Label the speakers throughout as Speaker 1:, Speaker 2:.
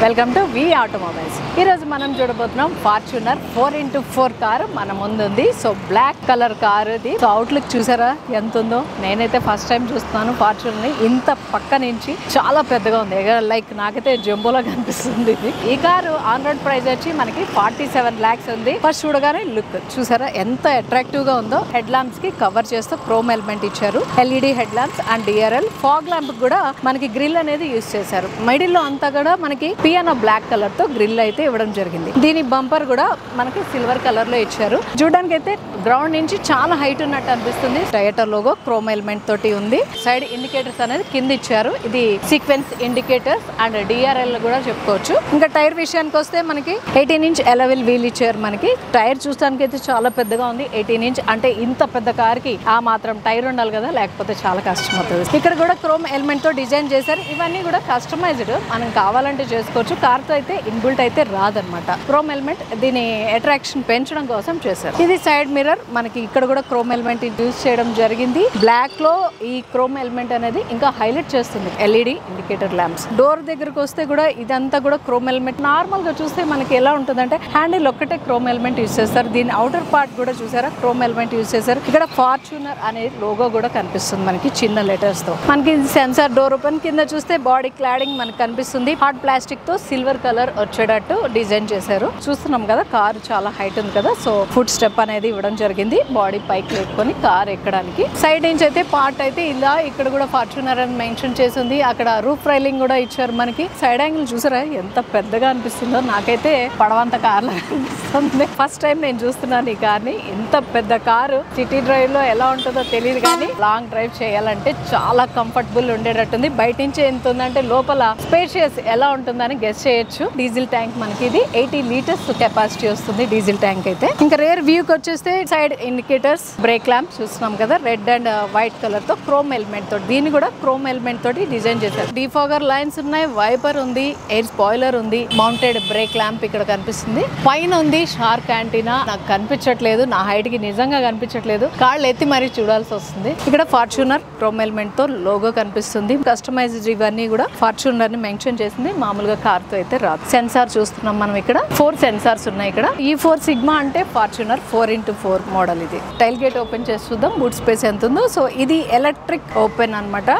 Speaker 1: Welcome to V automobiles. ఈరోజు మనం చూడబోతున్నాం ఫార్చునర్ 4x4 కారు మన ముందు ఉంది. సో బ్లాక్ కలర్ కారు ఇది. సో అవుట్లుక్ చూసారా ఎంత ఉందో. నేనైతే ఫస్ట్ టైం చూస్తున్నాను ఫార్చునర్ని ఇంత పక్క నుంచి. చాలా పెద్దగా ఉంది, లైక్ నాకైతే జంబోలో కనిపిస్తుంది ఇది. ఈ కారు ఆన్ రోడ్ ప్రైస్ వచ్చి మనకి 47 lakhs ఉంది. ఫస్ట్ చూడగానే లుక్ చూసారా ఎంత అట్రాక్టివ్ గా ఉందో. హెడ్ ల్యాంప్స్ కి కవర్ చేస్తూ క్రోమ్ ఎలిమెంట్ ఇచ్చారు. LED head lamps and DRL fog lamp కూడా మనకి గ్రిల్ అనేది యూజ్ చేశారు. మిడిల్ లో అంతా కూడా మనకి పియానో బ్లాక్ కలర్ తో గ్రిల్ అయితే ఇవ్వడం జరిగింది. దీని బంపర్ కూడా మనకి సిల్వర్ కలర్ లో ఇచ్చారు. చూడడానికి అయితే గ్రౌండ్ నుంచి చాలా హైట్ ఉన్నట్టు అనిపిస్తుంది. టయోటా లోగో క్రోమ్ ఎలిమెంట్ తోటి ఉంది. సైడ్ ఇండికేటర్స్ అనేది కింద ఇచ్చారు. ఇది సీక్వెన్స్ ఇండికేటర్స్ అండ్ డిఆర్ఎల్ కూడా చెప్పుకోవచ్చు. ఇంకా టైర్ విషయానికి వస్తే మనకి 18-inch ఎలవిల్ వీల్ ఇచ్చారు. మనకి టైర్ చూడడానికి అయితే చాలా పెద్దగా ఉంది. 18-inch అంటే ఇంత పెద్ద కార్ కి ఆ మాత్రం టైర్ ఉండాలి కదా, లేకపోతే చాలా కష్టం అవుతుంది. ఇక్కడ కూడా క్రోమ్ ఎలిమెంట్ తో డిజైన్ చేశారు. ఇవన్నీ కూడా కస్టమైజ్డ్, మనం కావాలంటే చేసుకోవచ్చు. కార్ తో అయితే ఇన్బుల్ట్ అయితే రాదనమాట. క్రోమ్ ఎలిమెంట్ దీని అట్రాక్షన్ పెంచడం కోసం చేశారు. ఇది సైడ్ మిర్రర్. మనకి ఇక్కడ కూడా క్రోమ్ ఎలిమెంట్ యూజ్ చేయడం జరిగింది. బ్లాక్ లో ఈ క్రోమ్ ఎలిమెంట్ అనేది ఇంకా హైలైట్ చేస్తుంది. LED indicator lamps. డోర్ దగ్గరకు వస్తే కూడా ఇదంతా కూడా క్రోమ్ ఎలిమెంట్. నార్మల్ గా చూస్తే మనకి ఎలా ఉంటుందంటే హ్యాండిల్ ఒక్కటే క్రోమ్ ఎలిమెంట్ యూజ్ చేస్తారు. దీని అవుటర్ పార్ట్ కూడా చూసారా క్రోమ్ ఎలిమెంట్ యూజ్ చేశారు. ఇక్కడ ఫార్చునర్ అనే లోగో కూడా కనిపిస్తుంది మనకి చిన్న లెటర్స్ తో. మనకి సెన్సార్ డోర్ ఓపెన్. కింద చూస్తే బాడీ క్లాడింగ్ మనకి కనిపిస్తుంది. హార్డ్ ప్లాస్టిక్ తో సిల్వర్ కలర్ వచ్చేటట్టు డిజైన్ చేశారు. చూస్తున్నాం కదా కారు చాలా హైట్ ఉంది కదా, సో ఫుట్ స్టెప్ అనేది ఇవ్వడం జరిగింది. బాడీ పైకి లేపుకొని కార్ ఎక్కడానికి. సైడ్ నుంచి అయితే పార్ట్ అయితే ఇలా ఇక్కడ కూడా ఫార్చునర్ అని మెన్షన్ చేసింది. అక్కడ రూఫ్ రైలింగ్ కూడా ఇచ్చారు. మనకి సైడ్ యాంగిల్ చూసారా ఎంత పెద్దగా అనిపిస్తుందో. నాకైతే పడవంత కార్ లా అనిపిస్తుంది. ఫస్ట్ టైం నేను చూస్తున్నాను ఈ కార్ ని. ఇంత పెద్ద కారు సిటీ డ్రైవ్ లో ఎలా ఉంటుందో తెలియదు, కానీ లాంగ్ డ్రైవ్ చేయాలంటే చాలా కంఫర్టబుల్ ఉండేటట్టుంది. బయట నుంచి ఎంత ఉందంటే లోపల స్పేషియస్ ఎలా ఉంటుందని గెస్ చేయొచ్చు. డీజిల్ ట్యాంక్ మనకి ఇది 80 liters కెపాసిటీ వస్తుంది డీజిల్ ట్యాంక్ అయితే. ఇంకా రేర్ వ్యూకి వచ్చేస్తే సైడ్ ఇండికేటర్స్, బ్రేక్ ల్యాంప్ చూస్తున్నాం కదా రెడ్ అండ్ వైట్ కలర్ తో క్రోమ్ ఎలిమెంట్ తోటి. దీన్ని కూడా క్రోమ్ ఎలిమెంట్ తోటి డిజైన్ చేశారు. డిఫాగర్ లైన్స్ ఉన్నాయి, వైపర్ ఉంది, ఎయిర్ స్పాయిలర్ ఉంది, మౌంటెడ్ బ్రేక్ ల్యాంప్ ఇక్కడ కనిపిస్తుంది. పైన ఉంది షార్క్ యాంటీనా. నాకు కనిపించట్లేదు, నా హైట్ కి నిజంగా కనిపించట్లేదు. కాళ్ళు ఎత్తి మరీ చూడాల్సి వస్తుంది. ఇక్కడ ఫార్చునర్ క్రోమ్ ఎలిమెంట్ తో లోగో కనిపిస్తుంది. కస్టమైజ్డ్ ఇవన్నీ కూడా ఫార్చునర్ ని మెన్షన్ చేసింది. మామూలుగా కార్ తో అయితే రాదు. సెన్సార్ చూస్తున్నాం మనం ఇక్కడ 4 సెన్సార్స్ ఉన్నాయి ఇక్కడ. ఈ 4 సిగ్మా అంటే ఫార్చునర్ 4x4 మోడల్. ఇది టైల్ గేట్ ఓపెన్ చేసి చూద్దాం బూట్ స్పేస్ ఎంత ఉందో. సో ఇది ఎలక్ట్రిక్ ఓపెన్ అన్నమాట.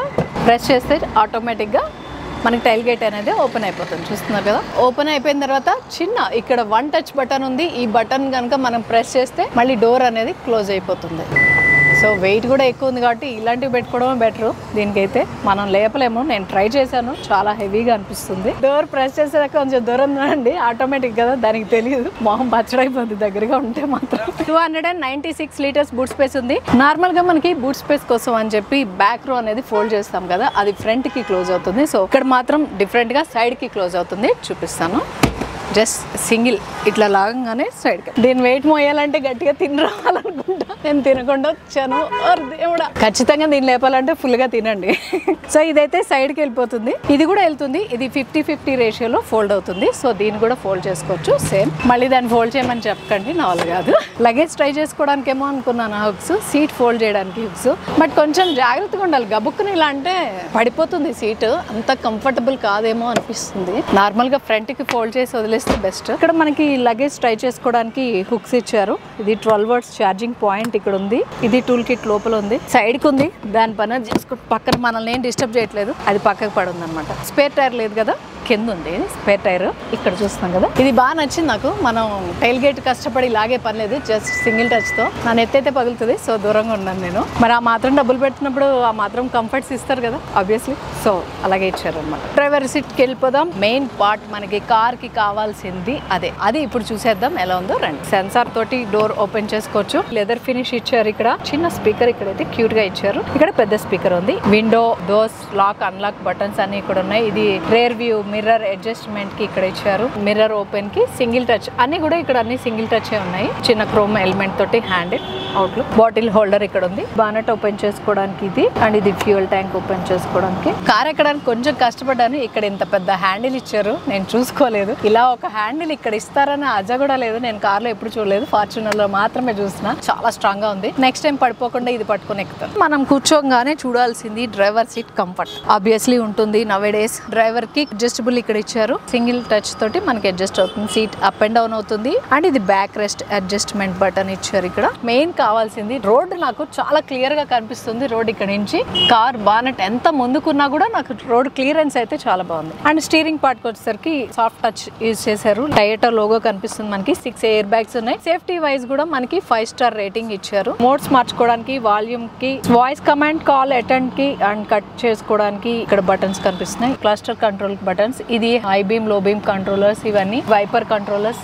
Speaker 1: ప్రెస్ చేస్తే ఆటోమేటిక్ గా మనకి టైల్ గేట్ అనేది ఓపెన్ అయిపోతుంది. చూస్తున్నారు కదా. ఓపెన్ అయిపోయిన తర్వాత చిన్న ఇక్కడ 1 touch బటన్ ఉంది. ఈ బటన్ కనుక మనం ప్రెస్ చేస్తే మళ్ళీ డోర్ అనేది క్లోజ్ అయిపోతుంది. సో వెయిట్ కూడా ఎక్కువ ఉంది కాబట్టి ఇలాంటివి పెట్టుకోవడమే బెటర్. దీనికైతే మనం లేపలేము. నేను ట్రై చేశాను, చాలా హెవీగా అనిపిస్తుంది. డోర్ ప్రెస్ చేసేదాకా కొంచెం దూరం అండి, ఆటోమేటిక్ కదా, దానికి తెలియదు. మొహం పచ్చడైపోతుంది దగ్గరగా ఉంటే మాత్రం. 296 liters బూట్ స్పేస్ ఉంది. నార్మల్ గా మనకి బూట్ స్పేస్ కోసం అని చెప్పి బ్యాక్ రో అనేది ఫోల్డ్ చేస్తాం కదా, అది ఫ్రంట్ కి క్లోజ్ అవుతుంది. సో ఇక్కడ మాత్రం డిఫరెంట్ గా సైడ్ కి క్లోజ్ అవుతుంది. చూపిస్తాను. జస్ట్ సింగిల్ ఇట్లా లాగంగానే సైడ్ కి. దీని వెయిట్ మోయాలంటే గట్టిగా తిని రావాలనుకుంటా. నేను తినకుండా వచ్చాను. దేవుడా, ఖచ్చితంగా దీన్ని లేపాలంటే ఫుల్ గా తినండి. సో ఇదైతే సైడ్ కి వెళ్ళిపోతుంది. ఇది కూడా వెళ్తుంది. ఇది 50-50 రేషియోలో ఫోల్డ్ అవుతుంది. సో దీన్ని కూడా ఫోల్డ్ చేసుకోవచ్చు సేమ్. మళ్ళీ దాన్ని ఫోల్డ్ చేయమని చెప్పకండి, నా వల్ల కాదు. లగేజ్ ట్రై చేసుకోవడానికి ఏమో అనుకున్నాను హుక్స్, సీట్ ఫోల్డ్ చేయడానికి హుక్స్. బట్ కొంచెం జాగ్రత్తగా ఉండాలి. గబుక్కుని ఇలా అంటే పడిపోతుంది సీట్. అంత కంఫర్టబుల్ కాదేమో అనిపిస్తుంది. నార్మల్ గా ఫ్రంట్ కి ఫోల్డ్ చేసి వదిలేస్తే బెస్ట్. ఇక్కడ మనకి లగేజ్ ట్రై చేసుకోవడానికి హుక్స్ ఇచ్చారు. ఇది 12 volts ఛార్జింగ్ పాయింట్ ఇక్కడ ఉంది. ఇది టూల్ కిట్ లోపల ఉంది. సైడ్ కి ఉంది, దాని పని చేసుకుంటూ పక్కన మనల్ని ఏం డిస్టర్బ్ చేయట్లేదు. అది పక్కకు పడి ఉంది అనమాట. స్పేర్ టైర్ లేదు కదా, కింద ఉంది స్పేర్ టైర్. ఇక్కడ చూస్తున్నాం కదా, ఇది బాగా నచ్చింది నాకు. మనం టైల్ గేట్ కష్టపడి లాగే పని లేదు, జస్ట్ సింగిల్ టచ్ తో. నా నెత్తైతే పగులుతుంది. సో దూరంగా ఉన్నాను నేను. మరి ఆ మాత్రం డబ్బులు పెట్టినప్పుడు ఆ మాత్రం కంఫర్ట్స్ ఇస్తారు కదా ఆబ్వియస్లీ. సో అలాగే ఇచ్చారు అనమాట. డ్రైవర్ సీట్ కి వెళ్ళిపోదాం. మెయిన్ పార్ట్ మనకి కార్ కి కావాల్సింది అదే. అది ఇప్పుడు చూసేద్దాం ఎలా ఉందో రండి. సెన్సార్ తోటి డోర్ ఓపెన్ చేసుకోవచ్చు. లెదర్ ఫినిష్ ఇచ్చారు. ఇక్కడ చిన్న స్పీకర్ ఇక్కడైతే క్యూట్ గా ఇచ్చారు. ఇక్కడ పెద్ద స్పీకర్ ఉంది. Window, doors, lock, unlock buttons అన్ని ఇక్కడ ఉన్నాయి. ఇది రేర్ వ్యూ మిర్రర్ అడ్జస్ట్మెంట్ కి ఇక్కడ ఇచ్చారు. మిర్రర్ ఓపెన్ కి సింగిల్ టచ్ అన్ని కూడా ఇక్కడ అన్ని సింగిల్ టచ్ ఉన్నాయి. చిన్న క్రోమ్ ఎలిమెంట్ తోటి హ్యాండిల్ అవుట్లుక్. బాటిల్ హోల్డర్ ఇక్కడ ఉంది. బానెట్ ఓపెన్ చేసుకోవడానికి ఇది అండ్ ఇది ఫ్యూయల్ ట్యాంక్ ఓపెన్ చేసుకోవడానికి. కార్ ఎక్కడానికి కొంచెం కష్టపడ్డాను. ఇక్కడ ఇంత పెద్ద హ్యాండిల్ ఇచ్చారు, నేను చూసుకోలేదు. ఇలా ఒక హ్యాండిల్ ఇక్కడ ఇస్తారని అజ కూడా లేదు. నేను కార్ లో ఎప్పుడు చూడలేదు, ఫార్చునర్ లో మాత్రమే చూసిన. చాలా స్ట్రాంగ్ గా ఉంది. నెక్స్ట్ టైం పడిపోకుండా ఇది పట్టుకొని ఎక్కుతాను. మనం కూర్చోగానే చూడాల్సింది డ్రైవర్ సీట్ కంఫర్ట్ ఆబ్వియస్లీ ఉంటుంది. నవే డేస్ డ్రైవర్ కి అడ్జస్టబుల్ ఇక్కడ ఇచ్చారు. సింగిల్ టచ్ తోటి మనకి అడ్జస్ట్ అవుతుంది. సీట్ అప్ అండ్ డౌన్ అవుతుంది. అండ్ ఇది బ్యాక్ రెస్ట్ అడ్జస్ట్మెంట్ బటన్ ఇచ్చారు. ఇక్కడ మెయిన్ కావాల్సింది రోడ్ నాకు చాలా క్లియర్ గా కనిపిస్తుంది. రోడ్ ఇక్కడ నుంచి కార్ బానెట్ ఎంత ముందుకున్నా కూడా నాకు రోడ్ క్లియరెన్స్ అయితే చాలా బాగుంది. అండ్ స్టీరింగ్ పార్ట్ వచ్చేసరికి సాఫ్ట్ టచ్ యూజ్ చేశారు. టయోటా లోగో కనిపిస్తుంది మనకి. 6 ఎయిర్ బ్యాగ్స్ ఉన్నాయి. సేఫ్టీ వైజ్ కూడా మనకి 5 స్టార్ రేటింగ్ ఇచ్చారు. మోడ్స్ మార్చుకోవడానికి, వాల్యూమ్ కి, వాయిస్ కమాండ్, కాల్ అటెండ్ కి అండ్ కట్ చేసుకోవడానికి ఇక్కడ బటన్స్ కనిపిస్తున్నాయి. Cluster control buttons. ఇది high beam, low beam controllers, ఇవన్నీ వైపర్ కంట్రోలర్స్.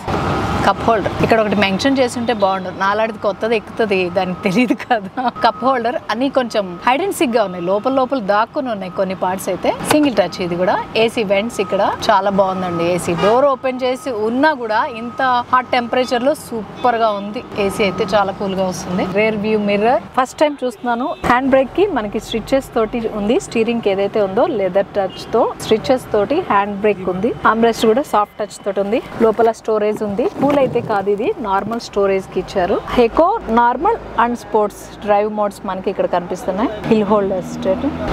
Speaker 1: కప్ హోల్డర్ ఇక్కడ ఒకటి మెన్షన్ చేసి ఉంటే బాగుండు. నాలాంటిది కొత్తది ఎక్కుతుంది, దానికి తెలియదు కదా. కప్ హోల్డర్ అన్ని కొంచెం హైడ్ అండ్ సిక్ గా ఉన్నాయి. లోపల దాక్కుని ఉన్నాయి కొన్ని పార్ట్స్ అయితే. సింగిల్ టచ్ ఇది కూడా. ఏసీ వెంట్స్ ఇక్కడ చాలా బాగుందండి. ఏసీ డోర్ ఓపెన్ చేసి ఉన్నా కూడా ఇంత హాట్ టెంపరేచర్ లో సూపర్ గా ఉంది. ఏసీ అయితే చాలా కూల్ గా వస్తుంది. Rear view mirror first time చూస్తున్నాను. హ్యాండ్ బ్రేక్ కి మనకి స్ట్రిచెస్ తోటి ఉంది. స్టీరింగ్ కి ఏదైతే ఉందో లెదర్ టచ్ తో స్ట్రిచెస్ తోటి హ్యాండ్ బ్రేక్ ఉంది. ఆర్మ్రెస్ట్ కూడా సాఫ్ట్ టచ్ తోటి ఉంది. లోపల స్టోరేజ్ ఉంది. అయితే కాదు, ఇది నార్మల్ స్టోరేజ్ కి ఇచ్చారు. Eco, normal and sports drive modes మనకి ఇక్కడ కనిపిస్తున్నాయి. హిల్ హోల్డర్స్,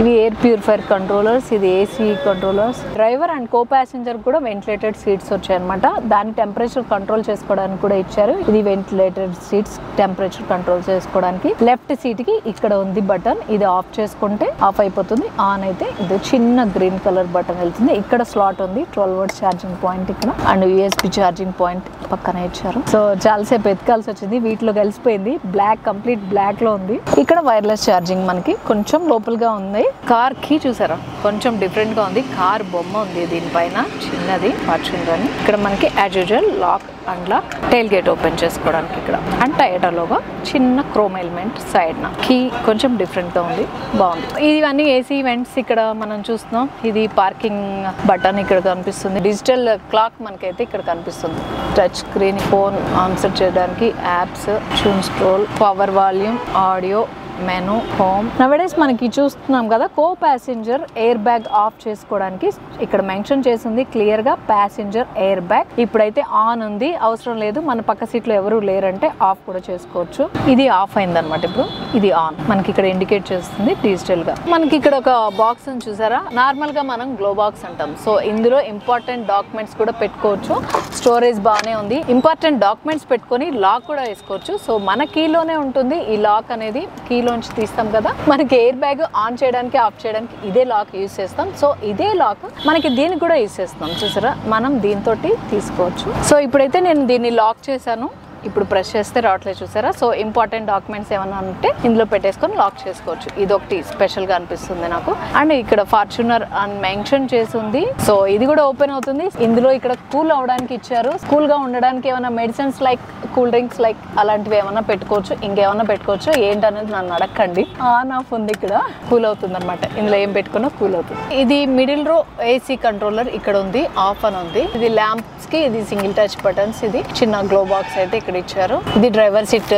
Speaker 1: ఇవి ఎయిర్ ప్యూరిఫైర్ కంట్రోలర్స్, ఇది AC controllers. Driver and co passenger కూడా వెంటిలేటెడ్ సీట్స్ వచ్చాయి అనమాట. దాని టెంపరేచర్ కంట్రోల్ చేసుకోవడానికి కూడా ఇచ్చారు. ఇది వెంటిలేటెడ్ సీట్స్ టెంపరేచర్ కంట్రోల్ చేసుకోవడానికి. లెఫ్ట్ సీట్ కి ఇక్కడ ఉంది బటన్. ఇది ఆఫ్ చేసుకుంటే ఆఫ్ అయిపోతుంది. ఆన్ అయితే ఇది చిన్న గ్రీన్ కలర్ బటన్ వెళ్తుంది. ఇక్కడ స్లాట్ ఉంది. 12 వాట్స్ ఛార్జింగ్ పాయింట్ ఇక్కడ అండ్ USB ఛార్జింగ్ పాయింట్ పక్కన ఇచ్చారు. సో చాలాసేపు ఎత్తుకాల్సి వచ్చింది. వీటిలో కలిసిపోయింది. బ్లాక్, కంప్లీట్ బ్లాక్ లో ఉంది. ఇక్కడ వైర్లెస్ ఛార్జింగ్ మనకి కొంచెం లోపలగా ఉంది. కార్ కీ చూసారా, కొంచెం డిఫరెంట్ గా ఉంది. కార్ బొమ్మ ఉంది దీనిపైన, చిన్నది ఫార్చ్యూనర్ అని. ఇక్కడ మనకి as usual lock unlock, tailgate open చేసుకోవడానికి ఇక్కడ అండ్ టయోటా లోగో, చిన్న క్రోమ్ ఎలిమెంట్ సైడ్ నా కీ కొంచెం డిఫరెంట్ గా ఉంది, బాగుంది. ఇవన్నీ ఏసీ వెంట్స్ ఇక్కడ మనం చూస్తున్నాం. ఇది పార్కింగ్ బటన్ ఇక్కడ కనిపిస్తుంది. డిజిటల్ క్లాక్ మనకైతే ఇక్కడ కనిపిస్తుంది. టచ్ స్క్రీన్, ఫోన్ ఆన్సర్ చేయడానికి, apps, tune scroll, power, volume, audio, menu, home. Nowadays మనకి చూస్తున్నాం కదా, co passenger air bag off చేసుకోవడానికి ఇక్కడ మెన్షన్ చేసింది క్లియర్ గా ప్యాసింజర్ ఎయిర్ బ్యాగ్. ఇప్పుడైతే ఆన్ ఉంది, అవసరం లేదు. మన పక్క సీట్ లో ఎవరు లేరంటే ఆఫ్ కూడా చేసుకోవచ్చు. ఇది ఆఫ్ అయింది అనమాట. ఇప్పుడు ఇది ఆన్ మనకి ఇక్కడ ఇండికేట్ చేస్తుంది డిజిటల్ గా. మనకి ఇక్కడ ఒక బాక్స్ చూసారా, నార్మల్ గా మనం గ్లో బాక్స్ అంటాం. సో ఇందులో ఇంపార్టెంట్ డాక్యుమెంట్స్ కూడా పెట్టుకోవచ్చు. స్టోరేజ్ బాగానే ఉంది. ఇంపార్టెంట్ డాక్యుమెంట్స్ పెట్టుకొని లాక్ కూడా వేసుకోవచ్చు. సో మన కీలోనే ఉంటుంది ఈ లాక్ అనేది. కీలోంచి తీస్తాం కదా, మనకి ఎయిర్ బ్యాగ్ ఆన్ చేయడానికి, ఆఫ్ చేయడానికి ఇదే లాక్ యూజ్ చేస్తాం. సో ఇదే లాక్ మనకి దీనికి కూడా యూజ్ చేస్తాం. చూసారా, మనం దీంతో తీసుకోవచ్చు. సో ఇప్పుడైతే నేను దీన్ని లాక్ చేశాను. ఇప్పుడు ప్రెస్ చేస్తే రావట్లేదు చూసారా. సో ఇంపార్టెంట్ డాక్యుమెంట్స్ ఏమైనా ఉంటే ఇందులో పెట్టేసుకొని లాక్ చేసుకోవచ్చు. ఇది ఒకటి స్పెషల్ గా అనిపిస్తుంది నాకు. అండ్ ఇక్కడ ఫార్చునర్ అని మెన్షన్ చేసి ఉంది. సో ఇది కూడా ఓపెన్ అవుతుంది. ఇందులో ఇక్కడ కూల్ అవడానికి ఇచ్చారు. కూల్ గా ఉండడానికి ఏమైనా medicines like cool drinks like అలాంటివి ఏమైనా పెట్టుకోవచ్చు. ఇంకేమైనా పెట్టుకోవచ్చు. ఏంటనేది నన్ను అడగండి. ఆన్ ఆఫ్ ఉంది ఇక్కడ. కూల్ అవుతుంది అనమాట. ఇందులో ఏం పెట్టుకున్నా కూల్ అవుతుంది. ఇది మిడిల్ రో ఏసీ కంట్రోలర్ ఇక్కడ ఉంది. ఆఫ్ అని ఉంది. ఇది ల్యాంప్స్ కి ఇది సింగిల్ టచ్ బటన్స్. ఇది చిన్న గ్లో బాక్స్ అయితే ఇక్కడ ఇచ్చారు. ఇది డ్రైవర్ సీట్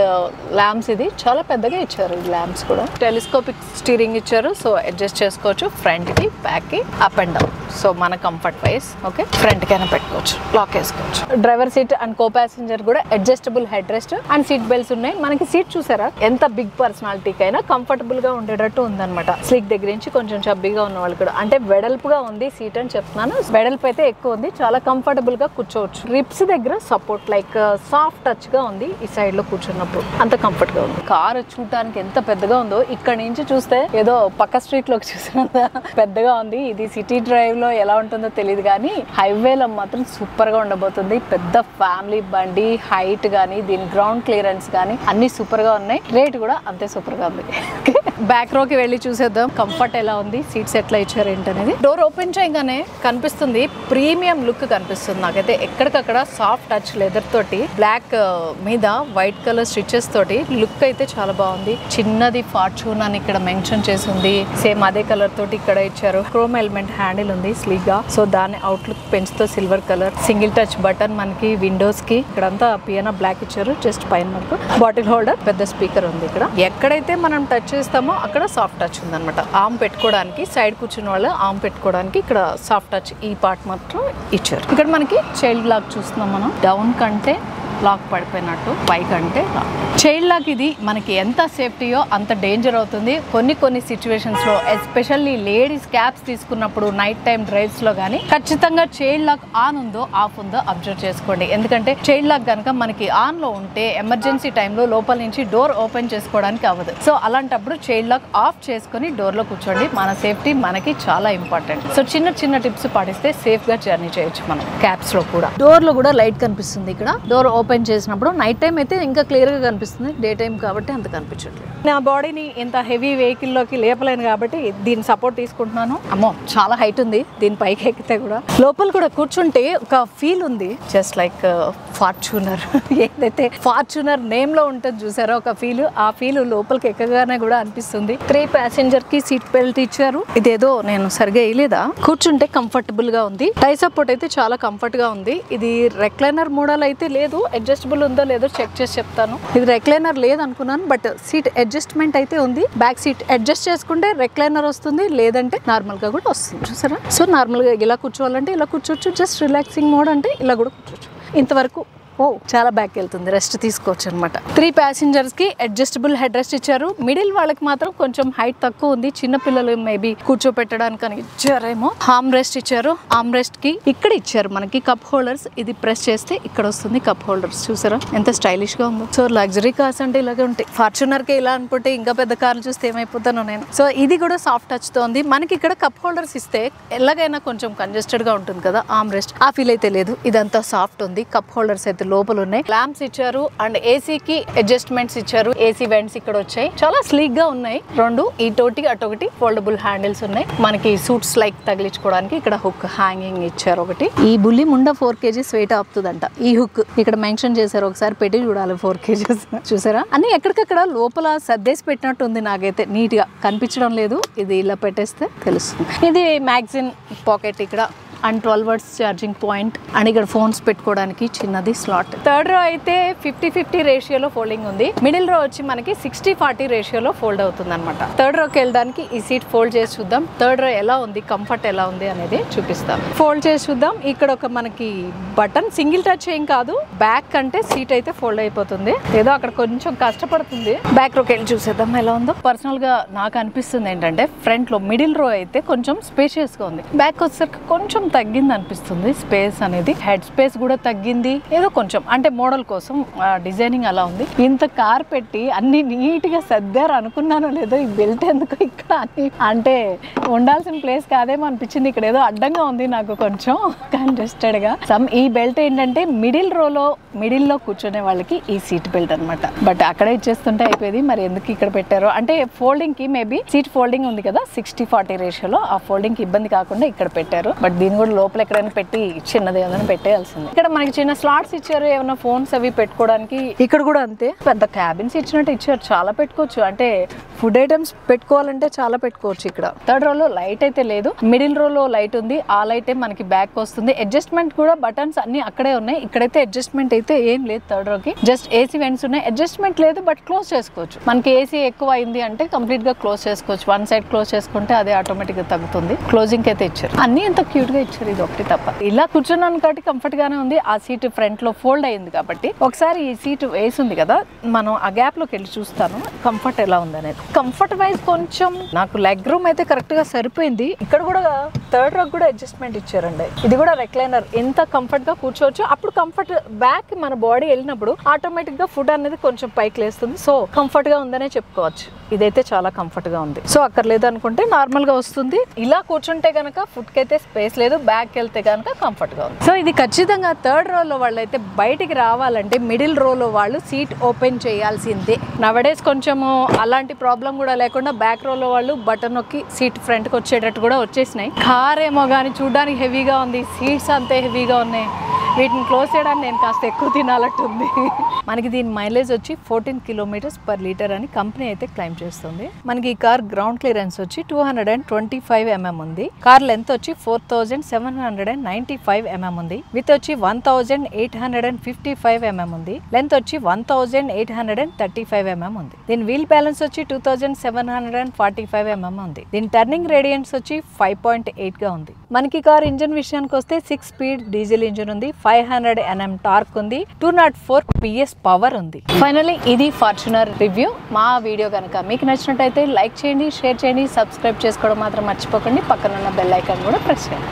Speaker 1: ల్యాంప్స్. ఇది చాలా పెద్దగా ఇచ్చారు. ఈ ల్యాంప్స్ కూడా టెలిస్కోపిక్ స్టీరింగ్ ఇచ్చారు. సో అడ్జస్ట్ చేసుకోవచ్చు ఫ్రంట్ కి, బ్యాక్ కి, అప్ అండ్ డౌన్. సో మన కంఫర్ట్ వైజ్ ఓకే, ఫ్రంట్ కైనా పెట్టుకోవచ్చు, లాక్ వేసుకోవచ్చు. Driver seat and co passenger కూడా adjustable head rest and seat belts ఉన్నాయి. మనకి సీట్ చూసారా, ఎంత బిగ్ పర్సనాలిటీకి అయినా కంఫర్టబుల్ గా ఉండేటట్టు ఉందన్నమాట. స్లీక్ దగ్గర నుంచి కొంచెం చబ్బీగా ఉన్న వాళ్ళు కూడా, అంటే వెడల్పుగా ఉంది సీట్ అని చెప్తున్నాను. వెడల్పు అయితే ఎక్కువ ఉంది. చాలా కంఫర్టబుల్ గా కూర్చోవచ్చు. రిప్స్ దగ్గర సపోర్ట్ లైక్ సాఫ్ట్ టచ్ గా ఉంది. ఈ సైడ్ లో కూర్చున్నప్పుడు అంత కంఫర్ట్ గా ఉంది. కార్ చూడటానికి ఎంత పెద్దగా ఉందో, ఇక్కడ నుంచి చూస్తే ఏదో పక్క స్ట్రీట్ లోకి చూసినంత పెద్దగా ఉంది. ఇది సిటీ డ్రైవ్ లో ఎలా ఉంటుందో తెలియదు కానీ హైవేలో మాత్రం సూపర్ గా ఉండబోతుంది. పెద్ద ఫ్యామిలీ బండి, హైట్ గానీ, దీని గ్రౌండ్ క్లియరెన్స్ గానీ అన్ని సూపర్ గా ఉన్నాయి. రేట్ కూడా అంతే సూపర్ గా ఉంది. బ్యాక్ రోకి వెళ్ళి చూసేద్దాం కంఫర్ట్ ఎలా ఉంది, సీట్స్ ఎట్లా ఇచ్చారు ఏంటనేది. డోర్ ఓపెన్ చేయగానే కనిపిస్తుంది ప్రీమియం లుక్ కనిపిస్తుంది నాకైతే. ఎక్కడికక్కడ సాఫ్ట్ టచ్ లెదర్ తోటి బ్లాక్ మీద వైట్ కలర్ స్టిచెస్ తోటి లుక్ అయితే చాలా బాగుంది. చిన్నది ఫార్చ్యూన్ అని ఇక్కడ మెన్షన్ చేసి ఉంది. సేమ్ అదే కలర్ తోటి ఇక్కడ ఇచ్చారు. క్రోమ్ ఎలిమెంట్ హ్యాండిల్ ఉంది స్లీక్ గా. సో దాని అవుట్లుక్ పెంచుతో silver colour. Single touch button మనకి విండోస్ కి. ఇక్కడంతా పియానో బ్లాక్ ఇచ్చారు. జస్ట్ పైన మనకు బాటిల్ హోల్డర్, పెద్ద స్పీకర్ ఉంది ఇక్కడ. ఎక్కడైతే మనం టచ్ చేస్తామో అక్కడ సాఫ్ట్ టచ్ ఉంది అనమాట. ఆర్మ్ పెట్టుకోవడానికి, సైడ్ కూర్చున్న వాళ్ళు ఆర్మ్ పెట్టుకోవడానికి ఇక్కడ సాఫ్ట్ టచ్ ఈ పార్ట్ మాత్రం ఇచ్చారు. ఇక్కడ మనకి చైల్డ్ లాక్ చూస్తున్నాం మనం. డౌన్ కంటే లాక్ పడిపోయినట్టు, పైకి అంటే చైల్డ్ లాక్. ఇది మనకి ఎంత సేఫ్టీయో అంత డేంజర్ అవుతుంది కొన్ని సిచ్యువేషన్స్ లో. ఎస్పెషల్లీ లేడీస్ క్యాబ్స్ తీసుకున్నప్పుడు నైట్ టైం డ్రైవ్స్ లో కానీ ఖచ్చితంగా చైల్డ్ లాక్ ఆన్ ఉందో ఆఫ్ ఉందో అబ్జర్వ్ చేసుకోండి. ఎందుకంటే చైల్డ్ లాక్ కనుక మనకి ఆన్ లో ఉంటే ఎమర్జెన్సీ టైంలో లోపల నుంచి డోర్ ఓపెన్ చేసుకోవడానికి అవ్వదు. సో అలాంటప్పుడు చైల్డ్ లాక్ ఆఫ్ చేసుకుని డోర్ లో కూర్చోండి. మన సేఫ్టీ మనకి చాలా ఇంపార్టెంట్. సో చిన్న టిప్స్ పాటిస్తే సేఫ్ గా జర్నీ చేయొచ్చు మనం క్యాబ్స్ లో కూడా. డోర్ లో కూడా లైట్ కనిపిస్తుంది ఇక్కడ. డోర్ ఓపెన్ చేసినప్పుడు నైట్ టైం అయితే ఇంకా క్లియర్ గా కనిపిస్తుంది, డే టైం కాబట్టి అంత కనిపించట్లేదు. నా బాడీని ఇంత హెవీ వెహికల్ లోకి లేపలేను కాబట్టి దీని సపోర్ట్ తీసుకుంటున్నాను. అమ్మో చాలా హైట్ ఉంది, దీని పైకి ఎక్కితే కూడా. లోపల కూడా కూర్చుంటే ఒక ఫీల్ ఉంది, జస్ట్ లైక్ ఫార్చ్యూనర్. ఏదైతే ఫార్చ్యూనర్ నేమ్ లో ఉంటుంది చూసారో ఒక ఫీల్, ఆ ఫీల్ లోపలికి ఎక్కగానే కూడా అనిపిస్తుంది. 3 ప్యాసింజర్ కి సీట్ బెల్ట్ ఇచ్చారు. ఇదేదో నేను సరిగా వేయలేదా, కూర్చుంటే కంఫర్టబుల్ గా ఉంది. టై సపోర్ట్ అయితే చాలా కంఫర్ట్ గా ఉంది. ఇది రెక్లైనర్ మోడల్ అయితే లేదు, అడ్జస్టబుల్ ఉందో లేదో చెక్ చేసి చెప్తాను. ఇది రెక్లైనర్ లేదు అనుకున్నాను, బట్ సీట్ అడ్జస్ట్మెంట్ అయితే ఉంది. బ్యాక్ సీట్ అడ్జస్ట్ చేసుకుంటే రెక్లైనర్ వస్తుంది, లేదంటే నార్మల్ గా కూడా వస్తుంది. చూసారా? సో నార్మల్ గా ఇలా కూర్చోవాలంటే ఇలా కూర్చోవచ్చు, జస్ట్ రిలాక్సింగ్ మోడ్ అంటే ఇలా కూడా కూర్చోవచ్చు. ఇంతవరకు చాలా బ్యాక్ వెళ్తుంది, రెస్ట్ తీసుకోవచ్చు అనమాట. 3 ప్యాసింజర్స్ కి అడ్జస్టబుల్ హెడ్ రెస్ట్ ఇచ్చారు. మిడిల్ వాళ్ళకి మాత్రం కొంచెం హైట్ తక్కువ ఉంది, చిన్న పిల్లలు మేబీ కూర్చోపెట్టడానికి ఇచ్చారేమో. ఆర్మ్ రెస్ట్ ఇచ్చారు. ఆర్మ్ రెస్ట్ కి ఇక్కడ ఇచ్చారు మనకి కప్ హోల్డర్స్. ఇది ప్రెస్ చేస్తే ఇక్కడ వస్తుంది కప్ హోల్డర్స్. చూసారా ఎంత స్టైలిష్ గా ఉందో. సో లగ్జరీ కార్స్ అంటే ఇలాగే ఉంటాయి. ఫార్చ్యూనర్ కి ఇలా అనుకుంటే ఇంకా పెద్ద కార్లు చూస్తే ఏమైపోతానో నేను. సో ఇది కూడా సాఫ్ట్ టచ్ తో ఉంది. మనకి ఇక్కడ కప్ హోల్డర్స్ ఇస్తే ఎలాగైనా కొంచెం కంజెస్టెడ్ గా ఉంటుంది కదా ఆర్మ్ రెస్ట్, ఆ ఫీల్ అయితే లేదు. ఇదంతా సాఫ్ట్ ఉంది. కప్ హోల్డర్స్ అయితే లోపల ఉన్నాయి. ల్యాంప్స్ ఇచ్చారు అండ్ ఏసీకి అడ్జస్ట్మెంట్స్ ఇచ్చారు. ఏసీ వెంట్స్ ఇక్కడ వచ్చాయి, చాలా స్లీక్ గా ఉన్నాయి. 2 ఇటోటి అటొకటి ఫోల్డబుల్ హ్యాండిల్స్ ఉన్నాయి. మనకి సూట్స్ లైక్ తగిలించుకోవడానికి ఇక్కడ హుక్ హ్యాంగింగ్ ఇచ్చారు ఒకటి. ఈ బుల్లి ముండ 4 kgs వెయిట్ ఆపుతుందంట. ఈ హుక్ ఇక్కడ మెన్షన్ చేశారు, ఒకసారి పెట్టి చూడాలి. 4 kgs చూసారా? అన్ని ఎక్కడికక్కడ లోపల సర్దేసి పెట్టినట్టు ఉంది. నాకైతే నీట్ గా కనిపించడం లేదు. ఇది ఇలా పెట్టేస్తే తెలుస్తుంది. ఇది మ్యాగజైన్ పాకెట్ ఇక్కడ and 12 watts charging point and ఇక్కడ ఫోన్స్ పెట్టుకోవడానికి చిన్నది స్లాట్. థర్డ్ రో అయితే 50-50 రేషియోలో ఫోల్డింగ్ ఉంది. మిడిల్ రో వచ్చి మనకి 60-40 రేషియోలో ఫోల్డ్ అవుతుంది అనమాట. థర్డ్ రోకి వెళ్ళడానికి ఈ సీట్ ఫోల్డ్ చేసి చూద్దాం. థర్డ్ రో ఎలా ఉంది, కంఫర్ట్ ఎలా ఉంది అనేది చూపిస్తాం. ఫోల్డ్ చేసి చూద్దాం. ఇక్కడ ఒక మనకి బటన్, సింగిల్ టచ్ ఏం కాదు. బ్యాక్ అంటే సీట్ అయితే ఫోల్డ్ అయిపోతుంది. ఏదో అక్కడ కొంచెం కష్టపడుతుంది. బ్యాక్ రోకి వెళ్ళి చూసేద్దాం ఎలా ఉందో. పర్సనల్ గా నాకు అనిపిస్తుంది ఏంటంటే ఫ్రంట్ లో మిడిల్ రో అయితే కొంచెం స్పేషియస్ గా ఉంది. బ్యాక్ వచ్చేసరికి కొంచెం తగ్గింది అనిపిస్తుంది స్పేస్ అనేది. హెడ్ స్పేస్ కూడా తగ్గింది ఏదో కొంచెం, అంటే మోడల్ కోసం డిజైనింగ్ అలా ఉంది. ఇంత కార్ పెట్టి అన్ని నీట్ గా సర్దారు అనుకున్నాను లేదో. ఈ బెల్ట్ ఎందుకు ఇక్కడ అని అంటే ఉండాల్సిన ప్లేస్ కాదేమో అనిపించింది. ఇక్కడ ఏదో అడ్డంగా ఉంది నాకు కొంచెం కంజెస్టెడ్ గా. ఈ బెల్ట్ ఏంటంటే మిడిల్ లో కూర్చునే వాళ్ళకి ఈ సీట్ బెల్ట్ అనమాట. బట్ అక్కడ ఇచ్చేస్తుంటే అయిపోయింది. మరి ఎందుకు ఇక్కడ పెట్టారో అంటే ఫోల్డింగ్ కి మేబీ సీట్ ఫోల్డింగ్ ఉంది కదా 60-40 రేషియోలో, ఆ ఫోల్డింగ్ కి ఇబ్బంది కాకుండా ఇక్కడ పెట్టారు. బట్ దీని కూడా లోపల ఎక్కడైనా పెట్టి చిన్నది ఏదైనా పెట్టేయాల్సింది. ఇక్కడ మనకి చిన్న స్లాట్స్ ఇచ్చారు, ఏమైనా ఫోన్స్ అవి పెట్టుకోవడానికి. ఇక్కడ కూడా అంతే, పెద్ద క్యాబిన్స్ ఇచ్చినట్టు ఇచ్చారు. చాలా పెట్టుకోవచ్చు, అంటే ఫుడ్ ఐటమ్స్ పెట్టుకోవాలంటే చాలా పెట్టుకోవచ్చు. ఇక్కడ థర్డ్ రోలో లైట్ అయితే లేదు, మిడిల్ రోలో లైట్ ఉంది. ఆ లైట్ మనకి బ్యాక్ వస్తుంది. అడ్జస్ట్మెంట్ కూడా బటన్స్ అన్ని అక్కడే ఉన్నాయి. ఇక్కడైతే అడ్జస్ట్మెంట్ అయితే ఏం లేదు థర్డ్ రోకి. జస్ట్ ఏసీ వెంట్స్ ఉన్నాయి. అడ్జస్ట్మెంట్ లేదు, బట్ క్లోజ్ చేసుకోవచ్చు. మనకి ఏసీ ఎక్కువ అయింది అంటే కంప్లీట్ గా క్లోజ్ చేసుకోవచ్చు. వన్ సైడ్ క్లోజ్ చేసుకుంటే అదే ఆటోమేటిక్ గా తగ్గుతుంది. క్లోజింగ్ అయితే ఇచ్చారు. అన్ని ఎంత క్యూట్ గా ఇచ్చారు. ఇది ఒకటి తప్ప. ఇలా కూర్చున్నాను కాబట్టి కంఫర్ట్ గానే ఉంది. ఆ సీట్ ఫ్రంట్ లో ఫోల్డ్ అయింది కాబట్టి ఒకసారి ఈ సీట్ వేసి ఉంది కదా, మనం ఆ గ్యాప్ లోకి వెళ్ళి చూస్తాను కంఫర్ట్ ఎలా ఉంది అనేది. కంఫర్ట్ వైజ్ కొంచెం నాకు లెగ్ రూమ్ అయితే కరెక్ట్ గా సరిపోయింది. ఇక్కడ కూడా థర్డ్ రో కూడా అడ్జస్ట్మెంట్ ఇచ్చారండి. ఇది కూడా రెక్లైనర్, ఎంత కంఫర్ట్ గా కూర్చోవచ్చు. అప్పుడు కంఫర్ట్ బ్యాక్ మన బాడీ వెళ్ళినప్పుడు ఆటోమేటిక్ గా ఫుడ్ అనేది కొంచెం పైకి లేస్తుంది. సో కంఫర్ట్ గా ఉందనే చెప్పుకోవచ్చు. ఇదైతే చాలా కంఫర్ట్ గా ఉంది. సో అక్కర్లేదు అనుకుంటే నార్మల్ గా వస్తుంది. ఇలా కూర్చుంటే గనక ఫుడ్ కి అయితే స్పేస్ లేదు, బ్యాక్ వెళ్తే గనక కంఫర్ట్ గా ఉంది. సో ఇది ఖచ్చితంగా థర్డ్ రోలో వాళ్ళు అయితే బయటికి రావాలంటే మిడిల్ రోలో వాళ్ళు సీట్ ఓపెన్ చేయాల్సిందే. నవడేస్ కొంచెము అలాంటి ప్రాబ్లం కూడా లేకుండా బ్యాక్ రోలో వాళ్ళు బటన్ నొక్కి సీట్ ఫ్రంట్ కి వచ్చేటట్టు కూడా వచ్చేసినాయి. కార్ ఏమో కానీ చూడడానికి హెవీగా ఉంది, సీట్స్ అంతే హెవీగా ఉన్నాయి. వీటిని క్లోజ్ చేయడానికి నేను కాస్త ఎక్కువ తినాలట్టుంది. మనకి దీని మైలేజ్ వచ్చి 14 km/లీటర్ అని కంపెనీ అయితే క్లైమ్ చేస్తుంది. మనకి ఈ కార్ గ్రౌండ్ క్లియరెన్స్ వచ్చి 225 mm ఉంది. కార్ లెంత్ వచ్చి 4795 mm ఉంది. విత్ వచ్చి 1855 mm ఉంది. లెంత్ వచ్చి 1835 mm ఉంది. దీని వీల్ బ్యాలెన్స్ వచ్చి 2745 mm ఉంది. దీని టర్నింగ్ రేడియన్స్ వచ్చి 5.8 గా ఉంది. మనకి కార్ ఇంజన్ విషయానికి వస్తే 6 స్పీడ్ డీజిల్ ఇంజన్ ఉంది. 500 Nm టార్క్ ఉంది. 204 PS పవర్ ఉంది. ఫైనల్లీ ఇది ఫార్చునర్ రివ్యూ. మా వీడియో కనుక మీకు నచ్చినట్టయితే లైక్ చేయండి, షేర్ చేయండి, సబ్స్క్రైబ్ చేసుకోవడం మాత్రం మర్చిపోకండి. పక్కన ఉన్న బెల్ ఐకాన్ కూడా ప్రెస్ చేయండి.